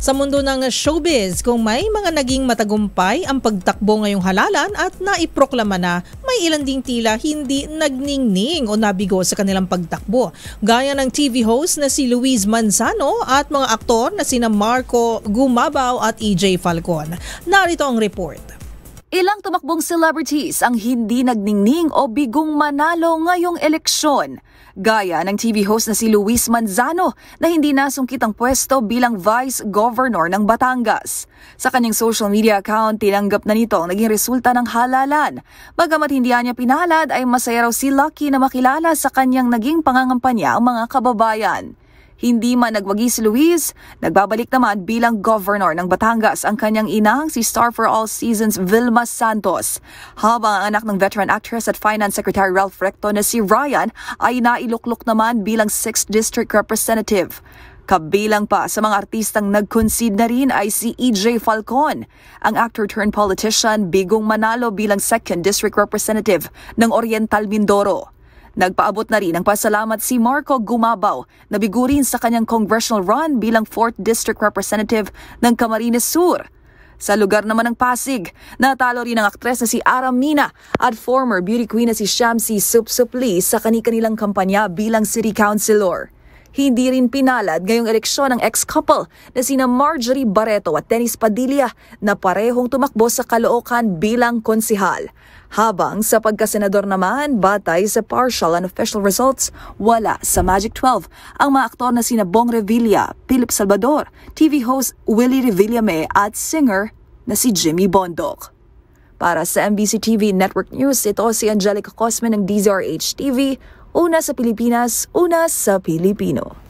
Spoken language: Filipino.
Sa mundo ng showbiz, kung may mga naging matagumpay ang pagtakbo ngayong halalan at naiproklama na, may ilan ding tila hindi nagningning o nabigo sa kanilang pagtakbo. Gaya ng TV host na si Luis Manzano at mga aktor na sina Marco Gumabaw at EJ Falcon. Narito ang report. Ilang tumakbong celebrities ang hindi nagningning o bigong manalo ngayong eleksyon. Gaya ng TV host na si Luis Manzano na hindi nasungkit ang pwesto bilang Vice Governor ng Batangas. Sa kanyang social media account, tinanggap na nito ang naging resulta ng halalan. Bagamat hindi niya pinalad, ay masaya raw si Lucky na makilala sa kanyang naging pangangampanya ang mga kababayan. Hindi man nagwagi si Luis, nagbabalik naman bilang governor ng Batangas ang kanyang inang si Star for All Seasons Vilma Santos. Habang ang anak ng veteran actress at Finance Secretary Ralph Recto na si Ryan ay nailuklok naman bilang 6th District Representative. Kabilang pa sa mga artistang nag-concede na rin ay si EJ Falcon. Ang actor turned politician bigong manalo bilang 2nd District Representative ng Oriental Mindoro. Nagpaabot na rin ng pasalamat si Marco Gumabaw na bigurin sa kanyang congressional run bilang 4th District Representative ng Camarines Sur. Sa lugar naman ng Pasig, natalo rin ang aktres na si Aramina at former beauty queen na si Shamsi Supsupli sa kani-kanilang kampanya bilang city councilor. Hindi rin pinalad ngayong eleksyon ng ex-couple na sina Marjorie Barreto at Dennis Padilla na parehong tumakbo sa Caloocan bilang konsihal. Habang sa pagkasenador naman, batay sa partial and official results, wala sa Magic 12 ang mga aktor na sina Bong Revilla, Philip Salvador, TV host Willie Revillame at singer na si Jimmy Bondoc. Para sa MBC TV Network News, ito si Angelica Cosme ng DZRH TV. Una sa Pilipinas, una sa Pilipino.